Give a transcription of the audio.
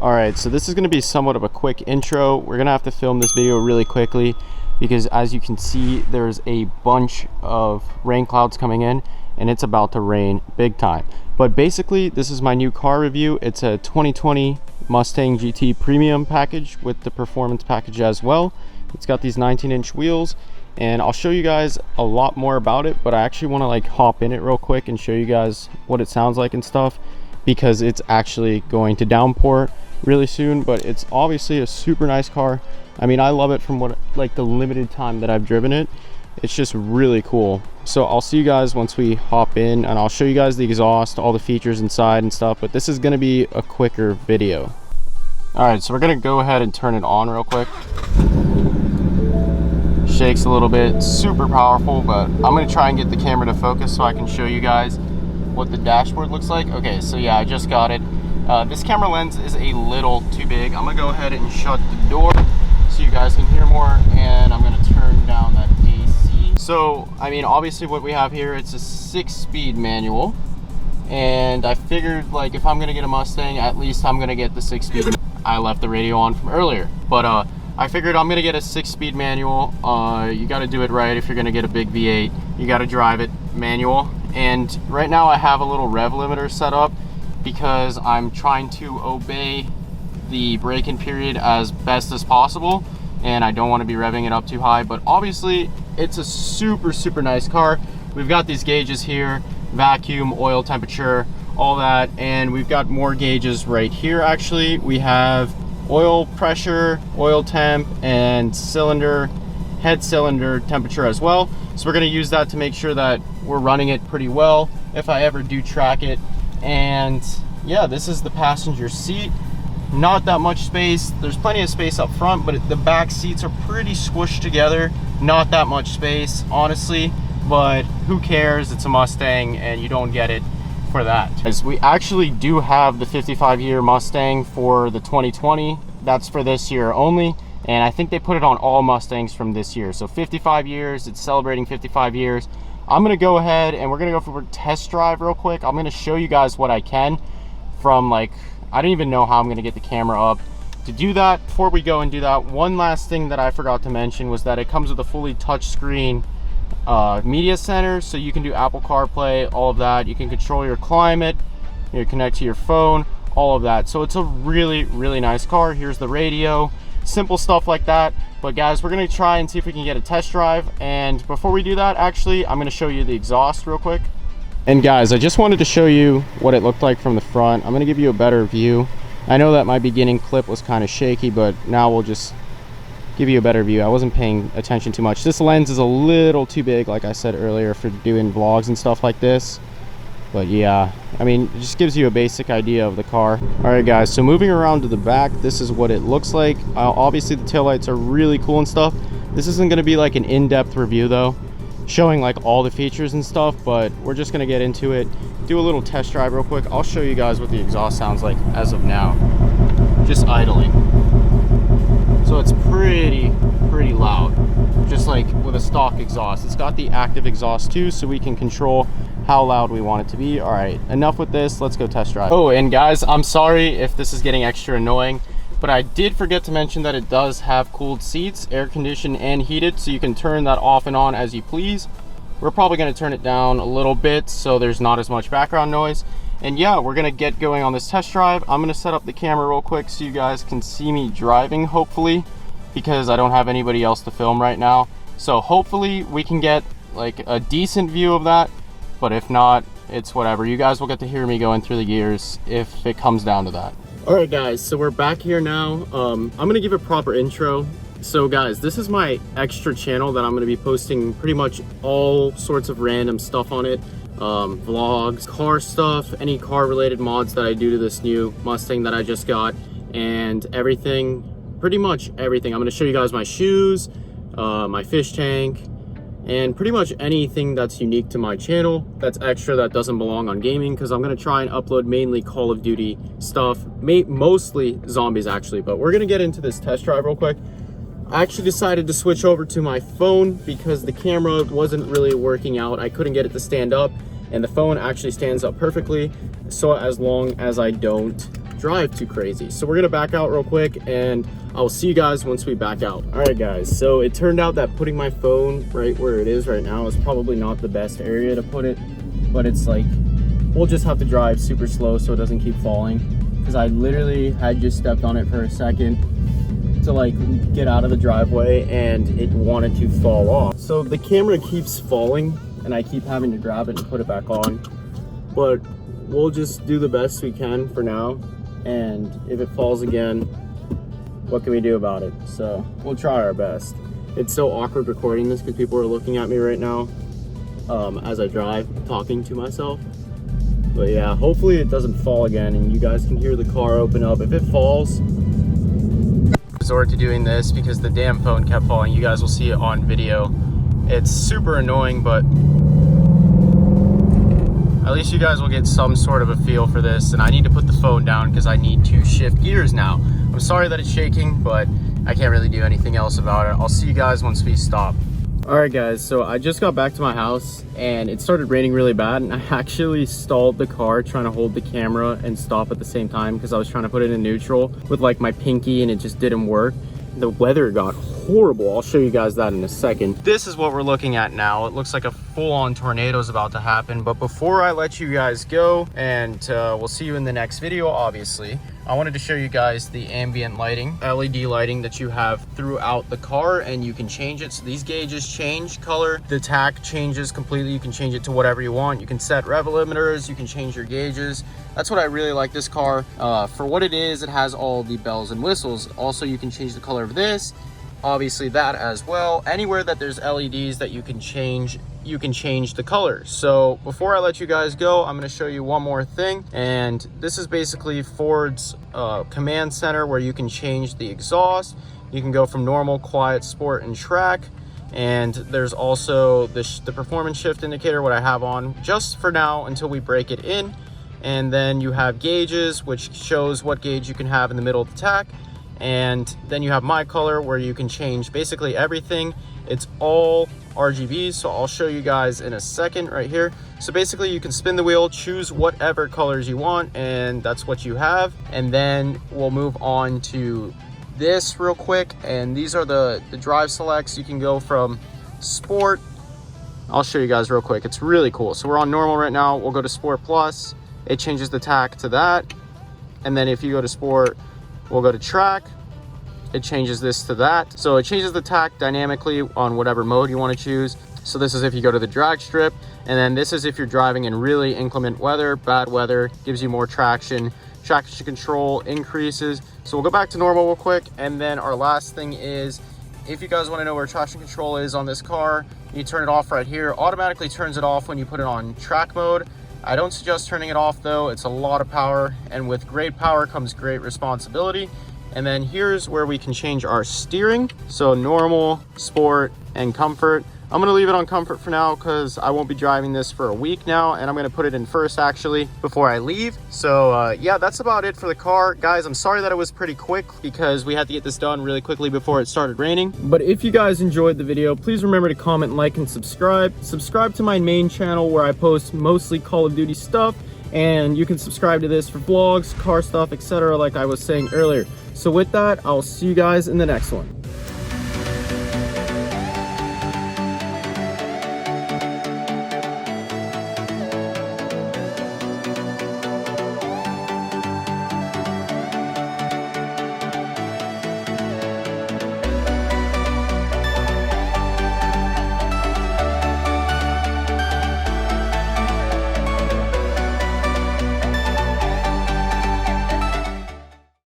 All right, so this is going to be somewhat of a quick intro. We're going to have to film this video really quickly because as you can see, there's a bunch of rain clouds coming in and it's about to rain big time. But basically, this is my new car review. It's a 2020 Mustang GT Premium package with the performance package as well. It's got these 19-inch wheels and I'll show you guys a lot more about it, but I actually want to like hop in it real quick and show you guys what it sounds like and stuff because it's actually going to downpour really soon. But it's obviously a super nice car. I mean, I love it from what like the limited time that I've driven it. It's just really cool. So I'll see you guys once we hop in and I'll show you guys the exhaust, all the features inside and stuff, but this is going to be a quicker video. All right, so we're going to go ahead and turn it on real quick. Shakes a little bit, super powerful, but I'm going to try and get the camera to focus so I can show you guys what the dashboard looks like. Okay, so yeah, I just got it. This camera lens is a little too big. I'm gonna go ahead and shut the door so you guys can hear more, and I'm gonna turn down that AC. So, I mean, obviously what we have here, it's a 6-speed manual, and I figured like if I'm gonna get a Mustang, at least I'm gonna get the 6-speed. I left the radio on from earlier, but I figured I'm gonna get a 6-speed manual. You gotta do it right if you're gonna get a big V8. You gotta drive it manual, and right now I have a little rev limiter set up because I'm trying to obey the break-in period as best as possible and I don't want to be revving it up too high. But obviously it's a super nice car. We've got these gauges here, vacuum, oil temperature, all that, and we've got more gauges right here. Actually, we have oil pressure, oil temp, and head cylinder temperature as well. So we're going to use that to make sure that we're running it pretty well if I ever do track it. And yeah, this is the passenger seat. Not that much space. There's plenty of space up front, but the back seats are pretty squished together. Not that much space, honestly, but who cares? It's a Mustang and you don't get it for that. As we actually do have the 55-year Mustang for the 2020. That's for this year only, and I think they put it on all Mustangs from this year. So 55 years, it's celebrating 55 years. I'm gonna go ahead and we're gonna go for a test drive real quick. I'm gonna show you guys what I can from like, I don't even know how I'm gonna get the camera up to do that. Before we go and do that, one last thing that I forgot to mention was that it comes with a fully touchscreen media center, so you can do Apple CarPlay, all of that. You can control your climate, you connect to your phone, all of that. So it's a really nice car. Here's the radio, simple stuff like that. But guys, we're gonna try and see if we can get a test drive. And before we do that, actually, I'm gonna show you the exhaust real quick. And guys, I just wanted to show you what it looked like from the front. I'm gonna give you a better view. I know that my beginning clip was kind of shaky, but now we'll just give you a better view. I wasn't paying attention too much. This lens is a little too big, like I said earlier, for doing vlogs and stuff like this. But yeah, I mean, it just gives you a basic idea of the car. All right guys, so moving around to the back, this is what it looks like. Obviously the taillights are really cool and stuff. This isn't gonna be like an in-depth review though, showing like all the features and stuff, but we're just gonna get into it, do a little test drive real quick. I'll show you guys what the exhaust sounds like as of now, just idling. So it's pretty loud, just like with a stock exhaust. It's got the active exhaust too, so we can control how loud we want it to be. All right, enough with this, let's go test drive. Oh, and guys, I'm sorry if this is getting extra annoying, but I did forget to mention that it does have cooled seats, air conditioned and heated, so you can turn that off and on as you please. We're probably going to turn it down a little bit so there's not as much background noise. And yeah, we're going to get going on this test drive. I'm going to set up the camera real quick so you guys can see me driving, hopefully, because I don't have anybody else to film right now. So hopefully we can get like a decent view of that, but if not, it's whatever. You guys will get to hear me going through the gears if it comes down to that. All right guys, so we're back here now. I'm going to give a proper intro. So guys, this is my extra channel that I'm going to be posting pretty much all sorts of random stuff on it. Vlogs, car stuff, any car related mods that I do to this new Mustang that I just got, and everything, pretty much everything. I'm going to show you guys my shoes, my fish tank, and pretty much anything that's unique to my channel that's extra that doesn't belong on gaming, because I'm going to try and upload mainly Call of Duty stuff, mostly zombies actually. But we're going to get into this test drive real quick. I actually decided to switch over to my phone because the camera wasn't really working out. I couldn't get it to stand up, and the phone actually stands up perfectly, so as long as I don't drive too crazy. So we're gonna back out real quick and I'll see you guys once we back out. All right guys, so it turned out that putting my phone right where it is right now is probably not the best area to put it, but it's like, we'll just have to drive super slow so it doesn't keep falling, because I literally had just stepped on it for a second to like get out of the driveway and it wanted to fall off. So the camera keeps falling and I keep having to grab it and put it back on, but we'll just do the best we can for now, and if it falls again, what can we do about it? So we'll try our best. It's so awkward recording this because people are looking at me right now as I drive, talking to myself. But yeah, hopefully it doesn't fall again and you guys can hear the car open up. If it falls, resort to doing this because the damn phone kept falling. You guys will see it on video. It's super annoying, but at least you guys will get some sort of a feel for this. And I need to put the phone down because I need to shift gears now. I'm sorry that it's shaking, but I can't really do anything else about it. I'll see you guys once we stop. All right guys, so I just got back to my house and it started raining really bad, and I actually stalled the car trying to hold the camera and stop at the same time because I was trying to put it in neutral with like my pinky and it just didn't work. The weather got horrible. I'll show you guys that in a second. This is what we're looking at now. It looks like a full-on tornado is about to happen. But before I let you guys go, and we'll see you in the next video, obviously, I wanted to show you guys the ambient lighting, LED lighting that you have throughout the car, and you can change it. So these gauges change color. The tack changes completely. You can change it to whatever you want. You can set rev limiters. You can change your gauges. That's what I really like this car. For what it is, it has all the bells and whistles. Also, you can change the color of this. Obviously that as well. Anywhere that there's LEDs that you can change the color. So before I let you guys go, I'm going to show you one more thing, and this is basically Ford's command center where you can change the exhaust. You can go from normal, quiet, sport, and track. And there's also the performance shift indicator, what I have on just for now until we break it in. And then you have gauges, which shows what gauge you can have in the middle of the tack. And then you have my color where you can change basically everything. It's all RGBs, so I'll show you guys in a second right here. So basically you can spin the wheel, choose whatever colors you want, and that's what you have. And then we'll move on to this real quick, and these are the drive selects. You can go from sport. I'll show you guys real quick. It's really cool. So we're on normal right now. We'll go to sport plus. It changes the tack to that. And then if you go to sport, we'll go to track. It changes this to that. So it changes the tack dynamically on whatever mode you want to choose. So this is if you go to the drag strip, and then this is if you're driving in really inclement weather. Bad weather gives you more traction. Traction control increases. So we'll go back to normal real quick. And then our last thing is, if you guys want to know where traction control is on this car, you turn it off right here. Automatically turns it off when you put it on track mode. I don't suggest turning it off though. It's a lot of power, and with great power comes great responsibility. And then here's where we can change our steering. So normal, sport, and comfort. I'm gonna leave it on comfort for now because I won't be driving this for a week now, and I'm gonna put it in first actually before I leave. So yeah, that's about it for the car. Guys, I'm sorry that it was pretty quick because we had to get this done really quickly before it started raining. But if you guys enjoyed the video, please remember to comment, like, and subscribe. Subscribe to my main channel where I post mostly Call of Duty stuff, and you can subscribe to this for vlogs, car stuff, etc. like I was saying earlier. So with that, I'll see you guys in the next one.